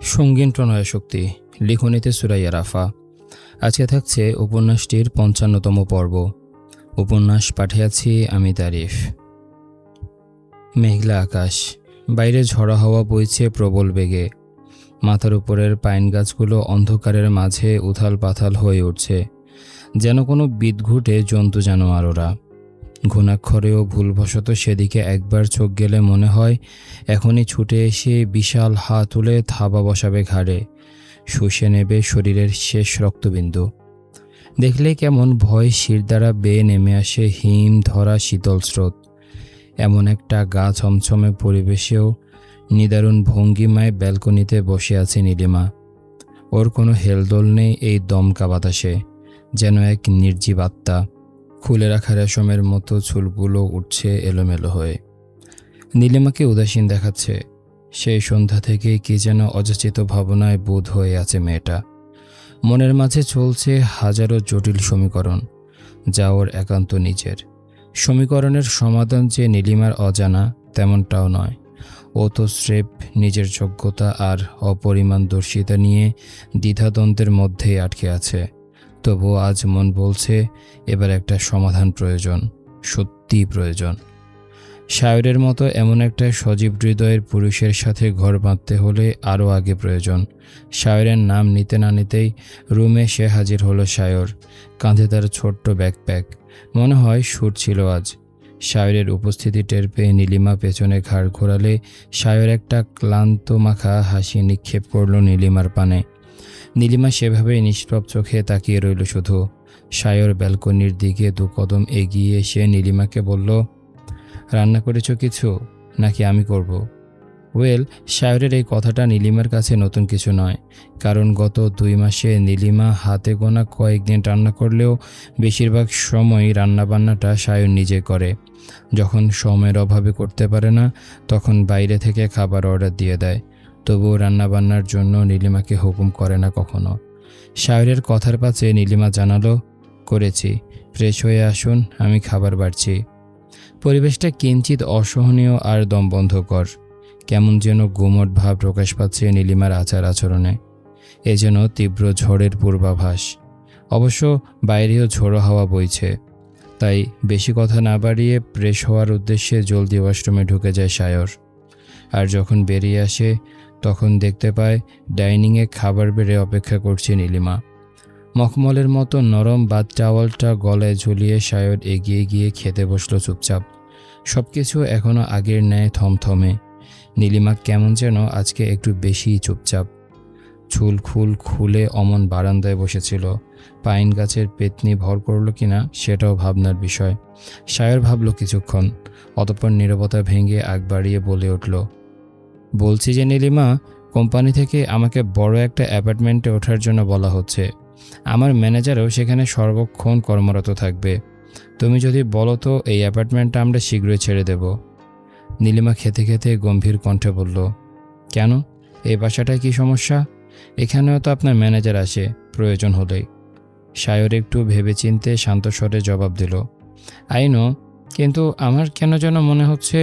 সঙ্গীন প্রণয় শক্তি লিখনীতে সুরাইয়া রাফা। আজকে থাকছে উপন্যাসটির ৫৫তম পর্ব। উপন্যাস পাঠিয়েছি আমি তারিফ। মেঘলা আকাশ, বাইরে ঝড়া হাওয়া বইছে প্রবল বেগে। মাথার উপরের পাইন গাছগুলো অন্ধকারের মাঝে উথাল পাথাল হয়ে উঠছে, যেন কোনো বিদঘুটে জন্তু জানোয়াররা। ঘুণাক্ষরেও ভুলবশত সেদিকে একবার চোখ গেলে মনে হয় এখনই ছুটে এসে বিশাল হাত তুলে থাবা বসাবে ঘাড়ে, শুষে নেবে শরীরের শেষ রক্তবিন্দু। দেখলে কেমন ভয় শির দ্বারা বেয়ে নেমে আসে হিম ধরা শীতল স্রোত। এমন একটা গা ছমছমে পরিবেশেও নিদারুণ ভঙ্গিমায় ব্যালকনিতে বসে আছে নীলিমা। ওর কোনো হেলদোল নেই এই দমকা বাতাসে, যেন এক নির্জীব আত্মা। খুলে রাখা রেশমের মতো চুলগুলো উঠছে এলোমেলো হয়ে। নীলিমাকে উদাসীন দেখাচ্ছে। সেই সন্ধ্যা থেকে কি যেন অযাচিত ভাবনায় বোধ হয়ে আছে মেয়েটা। মনের মাঝে চলছে হাজারো জটিল সমীকরণ, যা ওর একান্ত নিজের। সমীকরণের সমাধান যে নীলিমার অজানা তেমনটাও নয়। ও তো স্রেফ নিজের যোগ্যতা আর অপরিমাণদর্শিতা নিয়ে দ্বিধাদ্বন্দ্বের মধ্যেই আটকে আছে। তবুও আজ মন বলছে এবার একটা সমাধান প্রয়োজন, সত্যিই প্রয়োজন। শায়রের মতো এমন একটা সজীব হৃদয়ের পুরুষের সাথে ঘর বাঁধতে হলে আরও আগে প্রয়োজন। শায়রের নাম নিতে না নিতেই রুমে সে হাজির হলো শায়র। কাঁধে তার ছোট্ট ব্যাকপ্যাক। মনে হয় শুট ছিল আজ। শায়রের উপস্থিতি টের পেয়ে নীলিমা পেছনে ঘাড় ঘোরালে শায়র একটা ক্লান্ত মাখা হাসি নিক্ষেপ করল নীলিমার পানে। নীলিমা সেভাবেই নিষ্প্রভ চোখে তাকিয়ে রইল শুধু। শায়র ব্যালকনির দিকে ২ কদম এগিয়ে এসে নীলিমাকে বলল, রান্না করেছ কিছু, নাকি আমি করব? ওয়েল, শায়রের এই কথাটা নীলিমার কাছে নতুন কিছু নয়, কারণ গত ২ মাসে নীলিমা হাতে গোনা কয়েকদিন রান্না করলেও বেশিরভাগ সময়ই রান্নাবান্নাটা শায়র নিজে করে। যখন সময়ের অভাবে করতে পারে না, তখন বাইরে থেকে খাবার অর্ডার দিয়ে দেয়। তবুও রান্নাবান্নার জন্য নীলিমাকে হুকুম করে না কখনো। শায়রের কথার পাছে নীলিমা জানালো, করেছি, ফ্রেশ হয়ে আসুন, আমি খাবার বাড়ছি। পরিবেশটা কিঞ্চিত অসহনীয় আর দমবন্ধকর। কেমন যেন গুমট ভাব প্রকাশ পাচ্ছে নীলিমার আচার আচরণে। এ যেন তীব্র ঝড়ের পূর্বাভাস। অবশ্য বাইরেও ঝোড়ো হাওয়া বইছে। তাই বেশি কথা না বাড়িয়ে ফ্রেশ হওয়ার উদ্দেশ্যে জলদি ওয়াশরুমে ঢুকে যায় শায়র। আর যখন বেরিয়ে আসে তখন দেখতে পায় ডাইনিংয়ে খাবার বেড়ে অপেক্ষা করছে নীলিমা। মখমলের মতো নরম বাথ টাওয়ালটা গলায় ঝুলিয়ে শায়র এগিয়ে গিয়ে খেতে বসলো চুপচাপ। সব কিছু এখনও আগের ন্যায় থমথমে। নীলিমা কেমন যেন আজকে একটু বেশিই চুপচাপ। চুল খুলে অমন বারান্দায় বসেছিল। পাইন গাছের পেতনি ভর করল কিনা সেটাও ভাবনার বিষয়। শায়র ভাবল কিছুক্ষণ, অতঃপর নীরবতা ভেঙে আগ বাড়িয়ে বলে উঠল, বলছি যে নীলিমা, কোম্পানি থেকে আমাকে বড় একটা অ্যাপার্টমেন্টে ওঠার জন্য বলা হচ্ছে। আমার ম্যানেজারও সেখানে সর্বক্ষণ কর্মরত থাকবে। তুমি যদি বলো তো এই অ্যাপার্টমেন্টটা আমরা শীঘ্রই ছেড়ে দেব। নীলিমা খেতে খেতে গম্ভীর কণ্ঠে বলল, কেন? এই বাসাটায় কি সমস্যা? এখানেও তো আপনার ম্যানেজার আসে প্রয়োজন হলেই। শায়র একটু ভেবেচিন্তে শান্ত স্বরে জবাব দিল, আই নো, কিন্তু আমার কেন যেন মনে হচ্ছে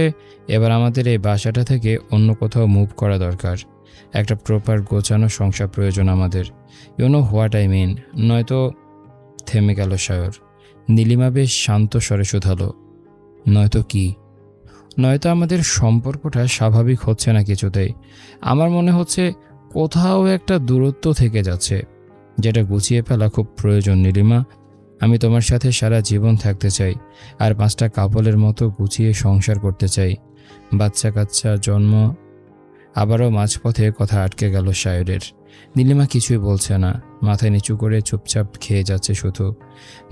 এবার আমাদের এই বাসাটা থেকে অন্য কোথাও মুভ করা দরকার। একটা প্রপার গোছানো সংসার প্রয়োজন আমাদের। You know what I mean. নয়তো। থেমে গেল শায়র। নীলিমা বেশ শান্ত স্বরে শুধালো, নয়তো কি? নয়তো আমাদের সম্পর্কটা স্বাভাবিক হচ্ছে না কিছুতেই। আমার মনে হচ্ছে কোথাও একটা দূরত্ব থেকে যাচ্ছে, যেটা গুছিয়ে ফেলা খুব প্রয়োজন নীলিমা। আমি তোমার সাথে সারা জীবন থাকতে চাই, আর 5টা কাপলের মতো গুছিয়ে সংসার করতে চাই। বাচ্চা কাচ্চা জন্ম। আবারও মাঝপথে কথা আটকে গেল শায়রের। নীলিমা কিছুই বলছে না, মাথায় নিচু করে চুপচাপ খেয়ে যাচ্ছে শুধু।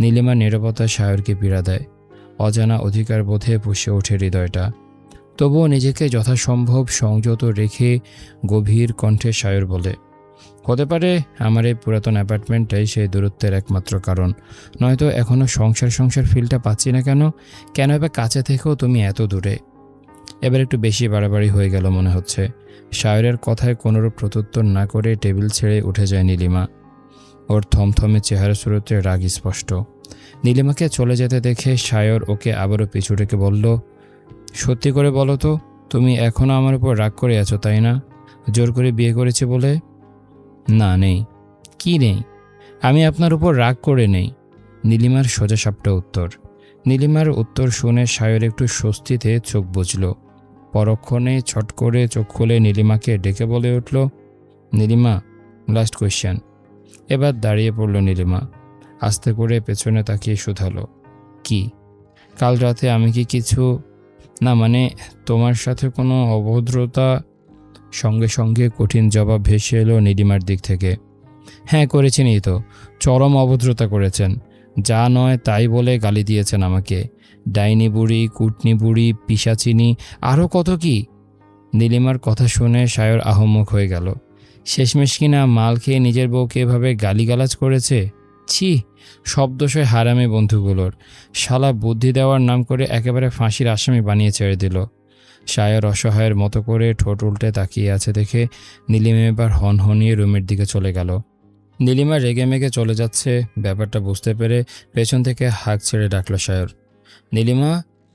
নীলিমা নীরবতা শায়রকে পীড়া দেয়। অজানা অধিকার বোধে পুষে ওঠে হৃদয়টা। তবুও নিজেকে যথাসম্ভব সংযত রেখে গভীর কণ্ঠে শায়র বলে, হতে পারে আমার এই পুরাতন অ্যাপার্টমেন্টটাই সেই দূরত্বের একমাত্র কারণ। নয়তো এখনও সংসার ফিলটা পাচ্ছি না কেন এবার কাছে থেকেও তুমি এত দূরে? এবার একটু বেশি বাড়াবাড়ি হয়ে গেল মনে হচ্ছে। শায়রের কথায় কোনোরূপ প্রত্যুত্তর না করে টেবিল ছেড়ে উঠে যায় নীলিমা। ওর থমথমে চেহারা স্রোতে রাগ স্পষ্ট। নীলিমাকে চলে যেতে দেখে শায়র ওকে আবারও পিছু ডেকে বলল, সত্যি করে বলো তো, তুমি এখনও আমার উপর রাগ করে আছো, তাই না? জোর করে বিয়ে করেছি বলে? না, নেই। কি নেই? আমি আপনার উপর রাগ করে নেই। নীলিমার সোজাসাপটা উত্তর। নীলিমার উত্তর শুনে সায়র একটু স্বস্তিতে চোখ বুজল। পরক্ষণে ছট করে চোখ খুলে নীলিমাকে ডেকে বলে উঠল, নীলিমা, লাস্ট কোয়েশ্চেন। এবার দাঁড়িয়ে পড়ল নীলিমা। আস্তে করে পেছনে তাকিয়ে শুধালো, কি? কাল রাতে আমি কি কিছু, না মানে তোমার সাথে কোনো অভদ্রতা? সঙ্গে সঙ্গে কঠিন জবাব ভেসে এলো নীলিমার দিক থেকে। হ্যাঁ, করেছেনই তো। চরম অভদ্রতা করেছেন। যা নয় তাই বলে গালি দিয়েছেন আমাকে। ডাইনি বুড়ি, কুটনি বুড়ি, পিশাচিনি, আরও কত কি। নীলিমার কথা শুনে সায়র আহম্মক হয়ে গেল। শেষমেশ কিনা মাল খেয়ে নিজের বউকে এভাবে গালিগালাজ করেছে। ছি, সব দোষই হারামি বন্ধুগুলোর। শালা বুদ্ধি দেওয়ার নাম করে একেবারে ফাঁসির আসামি বানিয়ে ছেড়ে দিল। সায়র অসহায়ের মতো করে ঠোঁট উল্টে তাকিয়ে আছে দেখে নীলিমা এবার হনহনিয়ে রুমের দিকে চলে গেল। নীলিমা রেগে মেগে চলে যাচ্ছে ব্যাপারটা বুঝতে পেরে পেছন থেকে হাঁক ছেড়ে ডাকল সায়র, নীলিমা,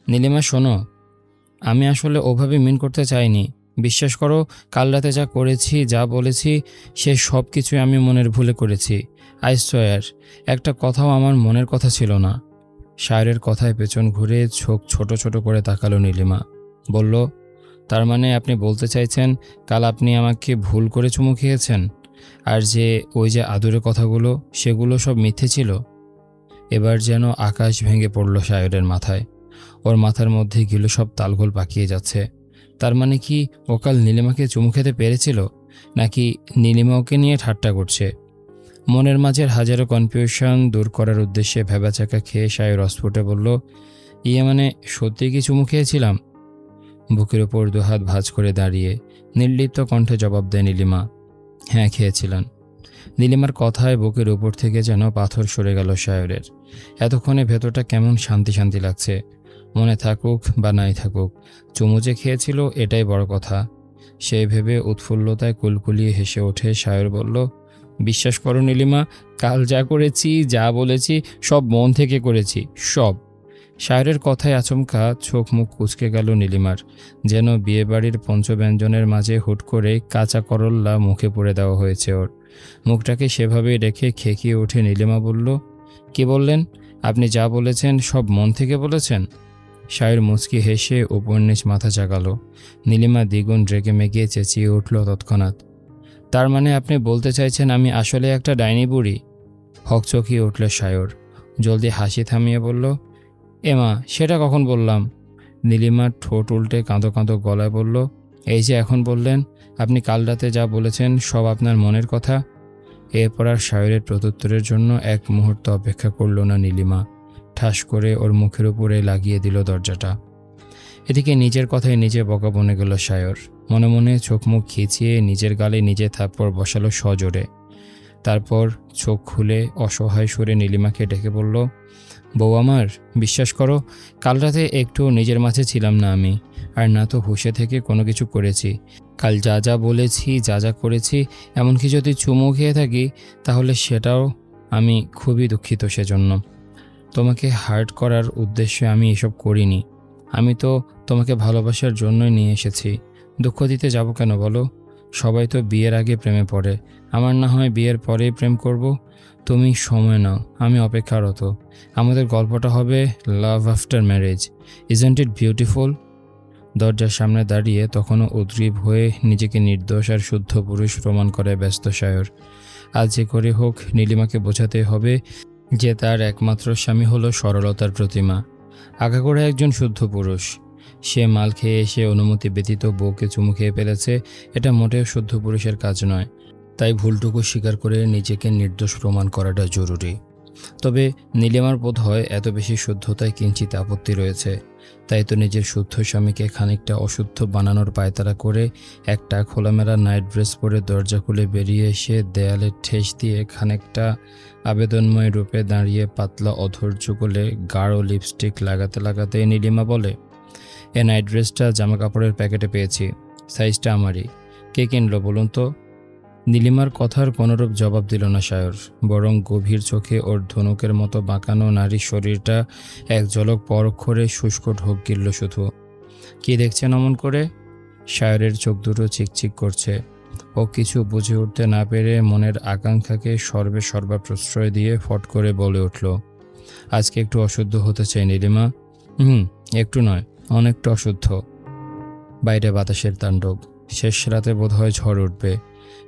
নীলিমা শোনো, আমি আসলে ওভাবে মিন করতে চাইনি। বিশ্বাস করো, কাল রাতে যা করেছি, যা বলেছি, সে সব কিছুই আমি মনের ভুলে করেছি। আই সোয়ার, একটা কথাও আমার মনের কথা ছিল না। সায়রের কথায় পেছন ঘুরে চোখ ছোট ছোট করে তাকালো নীলিমা। বলল, তার মানে আপনি বলতে চাইছেন কাল আপনি আমাকে ভুল করে চুমু খেয়েছেন? আর ওই যে আদুরে কথাগুলো, সেগুলো সব মিথ্যে ছিল? এবার যেন আকাশ ভেঙে পড়ল সায়রের মাথায়। ওর মাথার মধ্যে গিলো সব তালগোল পাকিয়ে যাচ্ছে। তার মানে কি ও কাল নীলিমাকে চুমু খেতে পেরেছিল, নাকি নীলিমা ওকে নিয়ে ঠাট্টা করছে? মনের মাঝের হাজারো কনফিউশন দূর করার উদ্দেশ্যে ভেবাচাকা খেয়ে সায়র অস্ফুটে বলল, ইয়ে মানে সত্যি কি চুমু খেয়েছিলাম? বুকের ওপর দুহাত ভাঁজ করে দাঁড়িয়ে নির্লিপ্ত কণ্ঠে জবাব দেয় নীলিমা, হ্যাঁ খেয়েছিলাম। নীলিমার কথায় বুকের উপর থেকে যেন পাথর সরে গেল সায়রের। এতক্ষণে ভেতরটা কেমন শান্তি শান্তি লাগছে। মনে থাকুক বা নাই থাকুক, চুমু যে খেয়েছিল এটাই বড় কথা। সেই ভেবে উৎফুল্লতায় কুলকুলিয়ে হেসে ওঠে সায়র বলল, বিশ্বাস করো নীলিমা, কাল যা করেছি, যা বলেছি, সব মন থেকে করেছি, সব। সায়রের কথায় আচমকা চোখ মুখ কুঁচকে গেল নীলিমার, যেন বিয়েবাড়ির পঞ্চব্যঞ্জনের মাঝে হুট করে কাঁচা করল্লা মুখে পুরে দেওয়া হয়েছে ওর। মুখটাকে সেভাবেই রেখে খেকিয়ে উঠে নীলিমা বলল, কি বললেন? আপনি যা বলেছেন সব মন থেকে বলেছেন? সায়র মুচকি হেসে উপর নিচ মাথা জাগালো। নীলিমা দ্বিগুণ রেগে মেগে চেঁচিয়ে উঠল তৎক্ষণাৎ, তার মানে আপনি বলতে চাইছেন আমি আসলে একটা ডাইনি বুড়ি? হকচকিয়ে উঠল সায়র। জলদি হাসি থামিয়ে বলল, এমা, সেটা কখন বললাম? নীলিমার ঠোঁট উল্টে কাঁদো কাঁদো গলায় বলল, এই যে এখন বললেন আপনি কাল রাতে যা বলেছেন সব আপনার মনের কথা। এরপর আর সায়রের প্রত্যুত্তরের জন্য এক মুহূর্ত অপেক্ষা করল না নীলিমা। ঠাস করে ওর মুখের উপরে লাগিয়ে দিল দরজাটা। এদিকে নিজের কথায় নিজে বকা বনে গেল সায়র। মনে মনে চোখ মুখ খিচিয়ে নিজের গালে নিজে থাপ্পড় বসালো সজোরে। তারপর চোখ খুলে অসহায় সুরে নীলিমাকে ডেকে বলল, বউ আমার, বিশ্বাস করো, কাল রাতে একটু নিজের মাঝে ছিলাম না আমি, আর না তো হুঁশে থেকে কোনো কিছু করেছি। কাল যা যা বলেছি, যা যা করেছি, এমনকি যদি চুমু খেয়ে থাকি তাহলে সেটাও আমি খুবই দুঃখিত সেজন্য। তোমাকে হার্ট করার উদ্দেশ্যে আমি এসব করিনি। আমি তো তোমাকে ভালোবাসার জন্যই নিয়ে এসেছি। দুঃখ দিতে যাব কেন বলো? সবাই তো বিয়ের আগে প্রেমে পড়ে, আমার না হয় বিয়ের পরেই প্রেম করব। তুমি সময় নাও, আমি অপেক্ষারত। আমাদের গল্পটা হবে love after marriage. Isn't it beautiful? দরজার সামনে দাঁড়িয়ে তখনও উদ্গ্রীব হয়ে নিজেকে নির্দোষ আর শুদ্ধ পুরুষ প্রমাণ করে ব্যস্ত সায়র। আজ যে করে হোক নীলিমাকে বোঝাতে হবে যে তার একমাত্র স্বামী হলো সরলতার প্রতিমা, আগাগোড়া একজন শুদ্ধ পুরুষ। সে মাল খেয়ে এসে অনুমতি ব্যতীত বউকে চুমু খেয়ে ফেলেছে, এটা মোটেও শুদ্ধ পুরুষের কাজ নয়। তাই ভুলটুকু স্বীকার করে নিজেকে নির্দোষ প্রমাণ করাটা জরুরি। তবে নীলিমার বোধ হয় এত বেশি শুদ্ধতায় কিঞ্চিত আপত্তি রয়েছে। তাই তো নিজের শুদ্ধ স্বামীকে খানিকটা অশুদ্ধ বানানোর পায়তারা করে একটা খোলামেলা নাইট ড্রেস পরে দরজা খুলে বেরিয়ে এসে দেয়ালে ঠেস দিয়ে খানিকটা আবেদনময় রূপে দাঁড়িয়ে পাতলা অধৈর্য কোলে গাঢ় লিপস্টিক লাগাতে লাগাতে নীলিমা বলে, এ নাইট ড্রেসটা জামা কাপড়ের প্যাকেটে পেয়েছি, সাইজটা আমারই। কে কিনলো বলুন তো? নীলিমার কথার কোনোরূপ জবাব দিল না সায়র, বরং গভীর চোখে ওর ধনুকের মতো বাঁকানো নারী শরীরটা এক ঝলক পরক্ষরে শুষ্ক ঢোক গিলল শুধু। কি দেখছেন অমন করে? সায়রের চোখ দুটো চিকচিক করছে। ও কিছু বুঝে উঠতে না পেরে মনের আকাঙ্ক্ষাকে সর্বা প্রশ্রয় দিয়ে ফট করে বলে উঠল, আজকে একটু অশুদ্ধ হতে চাই নীলিমা। একটু নয়, অনেকটা অশুদ্ধ। বাইরে বাতাসের তাণ্ডব। শেষ রাতে বোধহয় ঝড় উঠবে।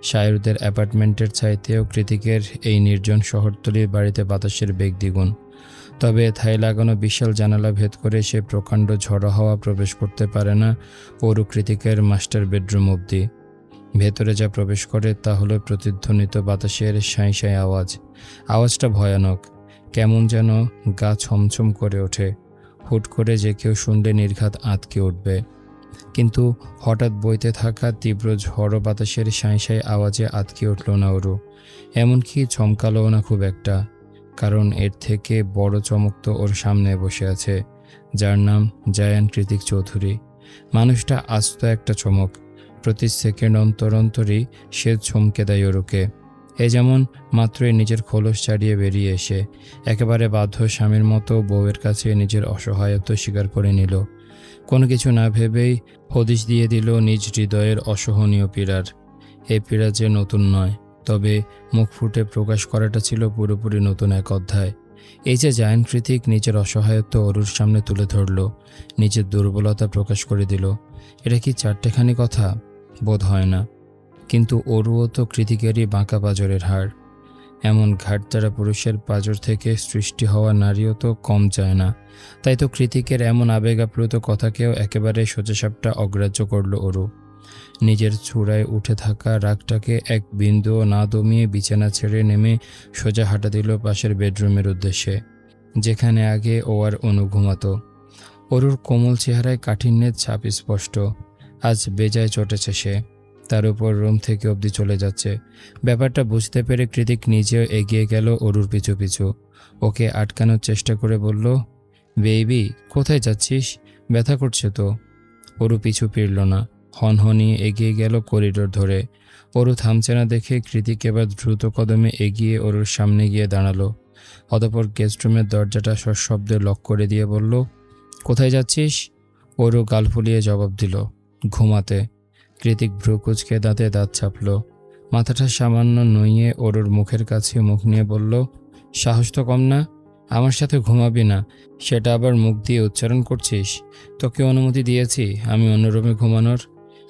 শায়রদের অ্যাপার্টমেন্টের চাইতেও কৃতিকের এই নির্জন শহরতলির বাড়িতে বাতাসের বেগ দ্বিগুণ। তবে থাই লাগানো বিশাল জানালা ভেদ করে সে প্রকাণ্ড ঝড়ো হাওয়া প্রবেশ করতে পারে না অরু কৃতিকের মাস্টার বেডরুম অবধি। ভেতরে যা প্রবেশ করে তা হলো প্রতিধ্বনিত বাতাসের সাঁই সাঁই আওয়াজ। আওয়াজটা ভয়ানক, কেমন যেন গা ছমছম করে ওঠে। হুট করে যে কেউ শুনলে নির্ঘাত আঁতকে উঠবে। কিন্তু হঠাৎ বইতে থাকা তীব্র ঝড়ো বাতাসের সাঁই সাঁই আওয়াজে আঁতকে উঠল না ওরু, এমনকি চমকালোও না খুব একটা। কারণ এর থেকে বড় চমক তো ওর সামনে বসে আছে, যার নাম জায়ান কৃতিক চৌধুরী। মানুষটা আস্ত একটা চমক। প্রতি সেকেন্ড অন্তর অন্তরই সে চমকে দেয় ওরুকে। এ যেমন মাত্রই নিজের খোলস ছাড়িয়ে বেরিয়ে এসে একেবারে বাধ্য স্বামীর মতো বউয়ের কাছে নিজের অসহায়ত্ব স্বীকার করে নিল। কোনো কিছু না ভেবেই হদিশ দিয়ে দিল নিজ হৃদয়ের অসহনীয় পীড়ার। এই পীড়া যে নতুন নয়, তবে মুখ ফুটে প্রকাশ করাটা ছিল পুরোপুরি নতুন এক অধ্যায়। এই যে জায়ান কৃতিক নিজের অসহায়ত্ব অরুর সামনে তুলে ধরল, নিজের দুর্বলতা প্রকাশ করে দিল, এটা কি চারটেখানি কথা? বোধ হয় না। কিন্তু অরুও তো কৃতিকেরই বাঁকা পাঁজরের হাড়। এমন ঘাটতারা পুরুষের পাঁজর থেকে সৃষ্টি হওয়া নারীও তো কম যায় না। তাই তো কৃতিকের এমন আবেগ আপ্লুত কথাকেও একেবারে সোজাসাপটা অগ্রাহ্য করল অরু। নিজের চূড়ায় উঠে থাকা রাগটাকে এক বিন্দুও না দমিয়ে বিছানা ছেড়ে নেমে সোজা হাঁটা দিল পাশের বেডরুমের উদ্দেশ্যে, যেখানে আগে ও আর অনু ঘুমাতো। অরুর কোমল চেহারায় কাঠিন্যের ছাপ স্পষ্ট। আজ বেজায় চটেছে সে, তার উপর রুম থেকে অবধি চলে যাচ্ছে। ব্যাপারটা বুঝতে পেরে কৃতিক নিজেও এগিয়ে গেল অরুর পিছু পিছু। ওকে আটকানোর চেষ্টা করে বলল, বেবি কোথায় যাচ্ছিস? ব্যথা করছে তো। অরু পিছু ফিরল না, হনহনিয়ে এগিয়ে গেল করিডোর ধরে। অরু থামছে না দেখে কৃতিক এবার দ্রুত কদমে এগিয়ে অরুর সামনে গিয়ে দাঁড়ালো। অতঃপর গেস্টরুমের দরজাটা সশব্দে লক করে দিয়ে বলল, কোথায় যাচ্ছিস? অরু গাল ফুলিয়ে জবাব দিল, ঘুমাতে। কৃতিক ভ্রু কুঁচকে দাঁতে দাঁত চাপল। মাথাটা সামান্য নুইয়ে অরুর মুখের কাছে মুখ নিয়ে বলল, সাহস তো কম না? আমার সাথে ঘুমাবি না, সেটা আবার মুখ দিয়ে উচ্চারণ করছিস? তোকে অনুমতি দিয়েছি আমি অন্য রুমে ঘুমানোর?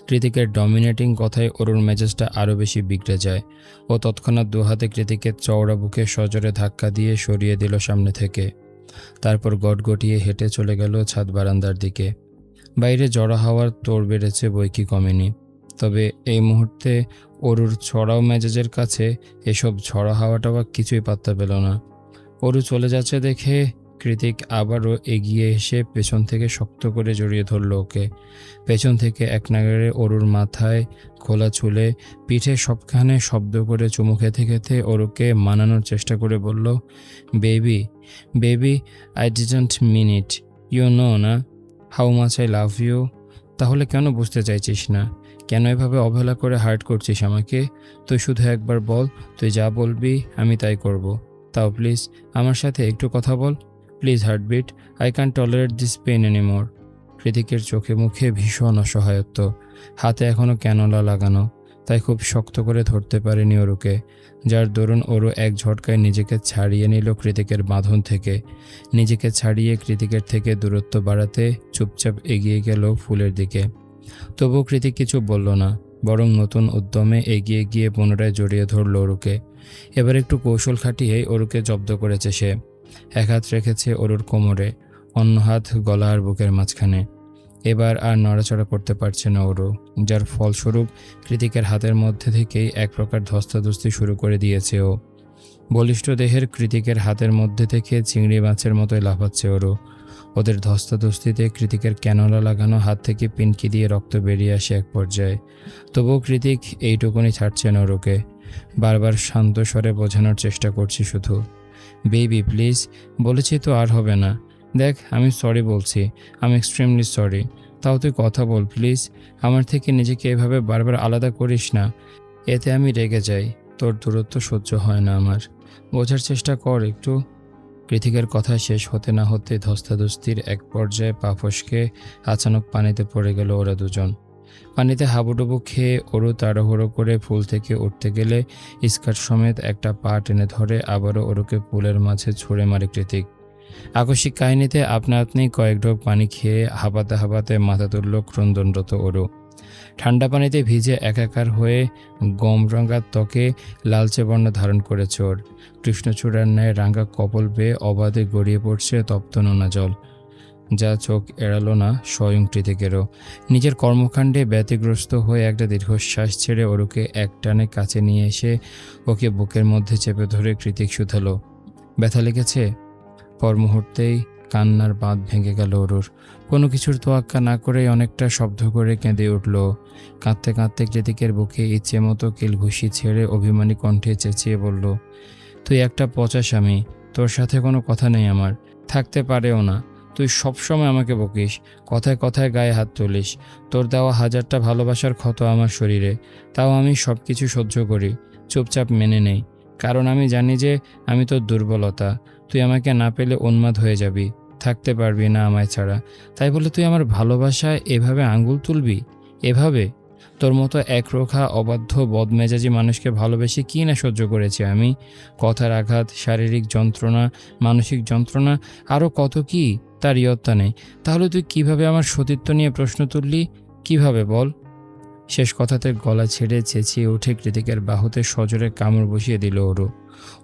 কৃতিকের ডমিনেটিং কথায় অরুর মেজাজটা আরও বেশি বিগড়ে যায়। ও তৎক্ষণাৎ দুহাতে কৃতিকের চওড়া বুকে সজোরে ধাক্কা দিয়ে সরিয়ে দিল সামনে থেকে। তারপর গটগটিয়ে হেঁটে চলে গেল ছাদ বারান্দার দিকে। বাইরে জড়া হাওয়ার তোড় বেড়েছে, বই কি কমেনি। তবে এই মুহূর্তে অরুর ছড়াও মেজাজের কাছে এসব ঝড়া হাওয়াটা বা কিছুই পাত্তা পেল না। অরু চলে যাচ্ছে দেখে কৃতিক আবারও এগিয়ে এসে পেছন থেকে শক্ত করে জড়িয়ে ধরল ওকে। পেছন থেকে এক নাগাড়ে অরুর মাথায় খোলা চুলে পিঠে সবখানে শব্দ করে চুমু খেতে খেতে অরুকে মানানোর চেষ্টা করে বলল, baby baby I didn't mean it, you know না how much I love you. তাহলে কেন বুঝতে চাইছিস না? কেন এভাবে অবহেলা করে হার্ট করছিস আমাকে? তুই শুধু একবার বল, তুই যা বলবি আমি তাই করব। তাও প্লিজ আমার সাথে একটু কথা বল, please heartbeat, I can tolerate this pain anymore. কৃতিকের চোখে মুখে ভীষণ অসহায়ত্ব। হাতে এখনও ক্যানোলা লাগানো, তাই খুব শক্ত করে ধরতে পারেনি অরুকে, যার দরুন অরু এক ঝটকায় নিজেকে ছাড়িয়ে নিল কৃতিকের বাঁধন থেকে। নিজেকে ছাড়িয়ে কৃতিকের থেকে দূরত্ব বাড়াতে চুপচাপ এগিয়ে গেল ফুলের দিকে। তবুও কৃতিক কিছু বলল না, বরং নতুন উদ্যমে এগিয়ে গিয়ে পুনরায় জড়িয়ে ধরল অরুকে। এবার একটু কৌশল খাটিয়েই অরুকে জব্দ করেছে সে। এক হাত রেখেছে অরুর কোমরে, অন্য হাত গলা আর বুকের মাঝখানে। এবার আর নড়াচড়া করতে পারছে না অরু, যার ফলস্বরূপ কৃতিকের হাতের মধ্যে থেকেই এক প্রকার ধস্তাধস্তি শুরু করে দিয়েছে ও। বলিষ্ঠ দেহের কৃতিকের হাতের মধ্যে থেকে চিংড়ি মাছের মতোই লাফাচ্ছে অরু। ওদের ধস্তাধস্তিতে কৃতিকের ক্যানোলা লাগানো হাত থেকে পিনকি দিয়ে রক্ত বেরিয়ে আসে এক পর্যায়ে। তবুও কৃতিক এইটুকুনি ছাড়ছে না অরুকে। বারবার শান্ত স্বরে বোঝানোর চেষ্টা করছি শুধু, বেবি প্লিজ, বলেছি তো আর হবে না। দেখ আমি সরি বলছি, আমি এক্সট্রিমলি সরি। তাও তুই কথা বল প্লিজ, আমার থেকে নিজেকে এভাবে বারবার আলাদা করিস না, এতে আমি রেগে যাই। তোর দূরত্ব সহ্য হয় না আমার, বোঝার চেষ্টা কর একটু। কৃতিকের কথা শেষ হতে না হতে ধস্তাধস্তির এক পর্যায়ে পা ফসকে আচানক পানিতে পড়ে গেল ওরা দুজন। পানিতে হাবুডুবু খেয়ে ওরু তাড়াহুড়ো করে পুল থেকে উঠতে গেলে স্কার্ট সমেত একটা পা টেনে ধরে আবারও ওরুকে পুলের মাঝে ছুঁড়ে মারে কৃতিক। আকস্মিক কাহিনীতে আপনা আপনি কয়েক ঢোক পানি খেয়ে হাঁপাতে হাঁপাতে মাথা তুলল ক্রন্দনরত ওরু। ঠান্ডা পানিতে ভিজে একাকার হয়ে গমরাঙা ত্বকে লালচে বর্ণ ধারণ করেছে ওর। কৃষ্ণচূড়ার ন্যায় রাঙা কপল বেয়ে অবাধে গড়িয়ে পড়ছে তপ্ত নোনা জল, যা চোখ এড়ালো না স্বয়ং কৃতিকেরও। নিজের কর্মকাণ্ডে ব্যতিগ্রস্ত হয়ে একটা দীর্ঘশ্বাস ছেড়ে ওরুকে একটানে কাছে নিয়ে এসে ওকে বুকের মধ্যে চেপে ধরে কৃতিক শুধালো, ব্যথা লেগেছে? পর মুহূর্তেই কান্নার বাঁধ ভেঙে গেল ওরুর। কোনো কিছুর তোয়াক্কা না করেই অনেকটা শব্দ করে কেঁদে উঠল। কাঁদতে কাঁদতে কৃতিকের বুকে ইচ্ছে মতো কিলঘুষি ছেড়ে অভিমানী কণ্ঠে চেঁচিয়ে বলল, তুই একটা পচা স্বামী, তোর সাথে কোনো কথা নেই আমার, থাকতে পারেও না। তুই সবসময় আমাকে বকিস, কথায় কথায় গায়ে হাত তুলিস। তোর দেওয়া হাজারটা ভালোবাসার ক্ষত আমার শরীরে, তাও আমি সব কিছু সহ্য করি, চুপচাপ মেনে নেই। কারণ আমি জানি যে আমি তোর দুর্বলতা। তুই আমাকে না পেলে উন্মাদ হয়ে যাবি, থাকতে পারবি না আমায় ছাড়া। তাই বলে তুই আমার ভালোবাসায় এভাবে আঙ্গুল তুলবি? এভাবে? তোর মতো একরোখা অবাধ্য বদমেজাজি মানুষকে ভালোবেসে কী না সহ্য করেছি আমি। কথার আঘাত, শারীরিক যন্ত্রণা, মানসিক যন্ত্রণা, আরও কত কী, তার ইয়ত্তা নেই। তাহলে তুই কিভাবে আমার সতীত্ব নিয়ে প্রশ্ন তুললি? কিভাবে বল? শেষ কথাতে গলা ছেড়ে চেঁচিয়ে উঠে কৃতিকের বাহুতে সজোরে কামড় বসিয়ে দিল ওরু।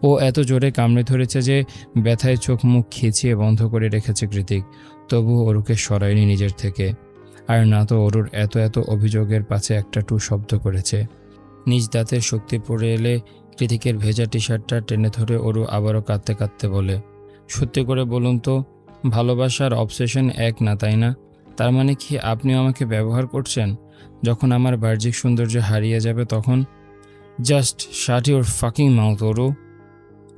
ও এত জোরে কামড়ে ধরেছে যে ব্যথায় চোখ মুখ খিচিয়ে বন্ধ করে রেখেছে কৃতিক। তবু ওরুকে সরায়নি নিজের থেকে। আর না তো ওরুর এত এত অভিযোগের পাছে একটা টু শব্দ করেছে। নিজ দাঁতের শক্তি পড়ে এলে কৃতিকের ভেজা টি শার্টটা টেনে ধরে ওরু আবারও কাঁদতে কাঁদতে বলে, সত্যি করে বলুন তো, ভালোবাসার অবসেশন এক না, তাই না? তার মানে কি আপনিও আমাকে ব্যবহার করছেন? যখন আমার বাহ্যিক সৌন্দর্য হারিয়ে যাবে তখন? Just shut your fucking mouth Oru.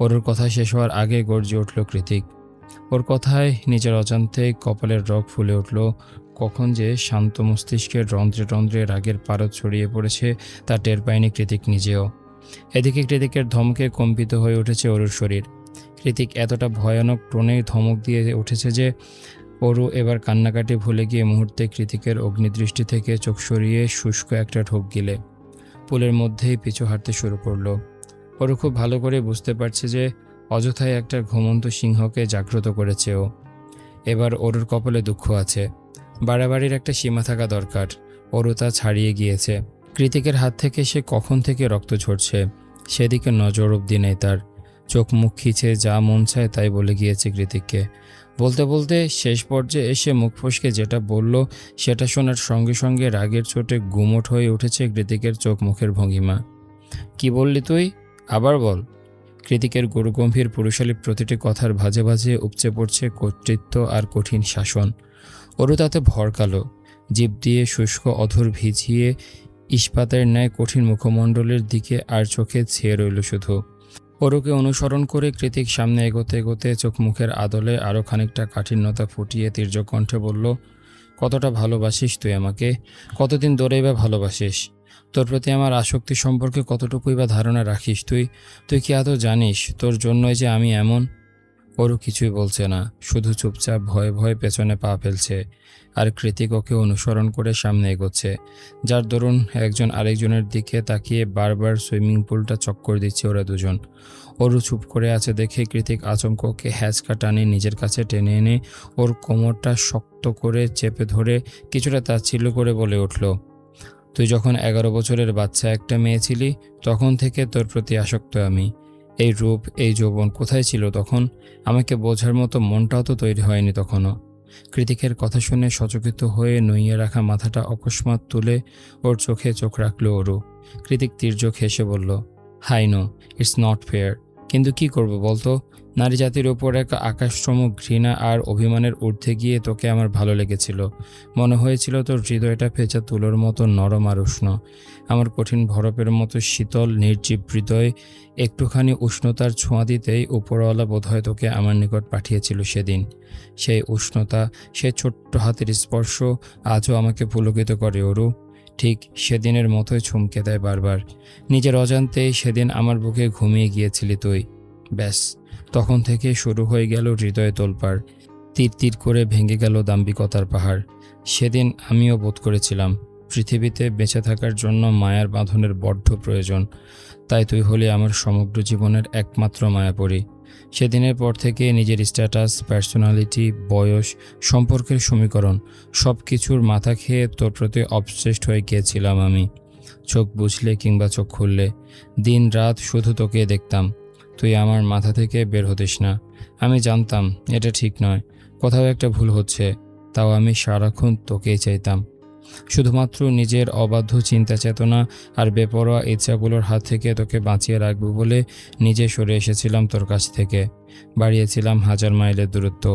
ওরুর কথা শেষ হওয়ার আগে গর্জে উঠল কৃতিক। ওর কথায় নিজের অজান্তে কপালের রগ ফুলে উঠল। কখন যে শান্ত মস্তিষ্কের রন্ধ্রে রন্ধ্রে রাগের পারদ ছড়িয়ে পড়েছে তা টের পায়নি কৃতিক নিজেও। এদিকে কৃতিকের ধমকে কম্পিত হয়ে উঠেছে ওরুর শরীর। কৃতিক এতটা ভয়ানক টোনে ধমক দিয়ে উঠেছে যে ওরু এবার কান্নাকাটি ভুলে গিয়ে মুহূর্তে কৃতিকের অগ্নিদৃষ্টি থেকে চোখ সরিয়ে শুষ্ক একটা ঢোক গিলে পুলের মধ্যেই পিছু হাঁটতে শুরু করলো। ওরু খুব ভালো করে বুঝতে পারছে যে অযথায় একটা ঘুমন্ত সিংহকে জাগ্রত করেছে ও। এবার ওরুর কপালে দুঃখ আছে, বাড়াবাড়ির একটা সীমা থাকা দরকার। ওরু তা ছাড়িয়ে গিয়েছে। কৃতিকের হাত থেকে সে কখন থেকে রক্ত ঝরছে সেদিকে নজর অবধি নেই তার। চোখ মুখ খিচে যা মন চায় তাই বলে গিয়েছে কৃতিককে। বলতে বলতে শেষ পর্যায়ে এসে মুখ ফসকে যেটা বলল সেটা শোনার সঙ্গে সঙ্গে রাগের চোটে গুমোট হয়ে উঠেছে কৃতিকের চোখ মুখের ভঙ্গিমা। কি বললি তুই? আবার বল। কৃতিকের গরুগম্ভীর পুরুষালী প্রতিটি কথার ভাজে ভাজে উপচে পড়ছে কর্তৃত্ব আর কঠিন শাসন। ওরু তাতে ভরকালো, জিভ দিয়ে শুষ্ক অধর ভিজিয়ে ইস্পাতের ন্যায় কঠিন মুখমণ্ডলের দিকে আর চোখে ছেয়ে রইল শুধু। ওরুকে অনুসরণ করে কৃতিক সামনে এগোতে এগোতে চোখ মুখের আদলে আরও খানিকটা কাঠিন্যতা ফুটিয়ে তীর্যক কণ্ঠে বলল, কতটা ভালোবাসিস তুই আমাকে? কতদিন ধরেই বা ভালোবাসিস? তোর প্রতি আমার আসক্তি সম্পর্কে কতটুকুই বা ধারণা রাখিস তুই? তুই কি আদৌ জানিস তোর জন্যই যে আমি এমন? ওরু কিছুই বলছে না, শুধু চুপচাপ ভয়ে ভয়ে পেছনে পা ফেলছে। আর কৃতিক ওকে অনুসরণ করে সামনে এগোচ্ছে, যার দরুন একজন আরেকজনের দিকে তাকিয়ে বারবার সুইমিং পুলটা চক্কর দিচ্ছে ওরা দুজন। ওরু চুপ করে আছে দেখে কৃতিক আচমকা ওকে হ্যাঁচকা টানে নিজের কাছে টেনে এনে ওর কোমরটা শক্ত করে চেপে ধরে কিছুটা তাচ্ছিল্য করে বলে উঠল, তুই যখন 11 বছরের বাচ্চা একটা মেয়ে ছিলি তখন থেকে তোর প্রতি আসক্ত আমি। এই রূপ, এই যৌবন কোথায় ছিল তখন? আমাকে বোঝার মতো মনটাও তো তৈরি হয়নি তখনও। কৃতিকের কথা শুনে সচকিত হয়ে নইয়ে রাখা মাথাটা অকস্মাৎ তুলে ওর চোখে চোখ রাখল ওরু। কৃতিক তীর্যক হেসে বলল, hi no, it's not fair, কিন্তু কি করব বলতো? নারী জাতির ওপর এক আকাশসম ঘৃণা আর অভিমানের ঊর্ধ্বে গিয়ে তোকে আমার ভালো লেগেছিল। মনে হয়েছিল তোর হৃদয়টা ভেজা তুলোর মতো নরম আর উষ্ণ, আমার কঠিন বরফের মতো শীতল নির্জীব হৃদয় একটুখানি উষ্ণতার ছোঁয়া দিতেই উপরওয়ালা বোধহয় তোকে আমার নিকট পাঠিয়েছিল সেদিন। সেই উষ্ণতা, সেই ছোট্ট হাতের স্পর্শ আজও আমাকে পুলকিত করে ওরু। ঠিক সেদিনের মতোই চমকে দেয় বারবার। নিজের অজান্তেই সেদিন আমার বুকে ঘুমিয়ে গিয়েছিলি তুই। ব্যাস, তখন থেকে শুরু হয়ে গেল হৃদয়ে তোলপাড়। তীর তীর করে ভেঙে গেল দাম্ভিকতার পাহাড়। সেদিন আমিও বোধ করেছিলাম পৃথিবীতে বেঁচে থাকার জন্য মায়ার বাঁধনের বড্ড প্রয়োজন। তাই তুই হলি আমার সমগ্র জীবনের একমাত্র মায়াপরী। সেদিনের পর থেকে নিজের স্ট্যাটাস, পার্সোনালিটি, বয়স, সম্পর্কের সমীকরণ সব কিছুর মাথা খেয়ে তোর প্রতি অবসেসড হয়ে গিয়েছিলাম আমি। চোখ বুঝলে কিংবা চোখ খুললে দিন রাত শুধু তোকে দেখতাম। তুই আমার মাথা থেকে বের হতিস না। আমি জানতাম এটা ঠিক নয়, কোথাও একটা ভুল হচ্ছে, তাও আমি সারাক্ষণ তোকেই চাইতাম। শুধুমাত্র নিজের অবাধ্য চিন্তা চেতনা আর বেপরোয়া ইচ্ছাগুলোর হাত থেকে তোকে বাঁচিয়ে রাখবো বলে নিজে সরে এসেছিলাম তোর কাছ থেকে। বাড়িয়েছিলাম 1000 মাইলের দূরত্ব।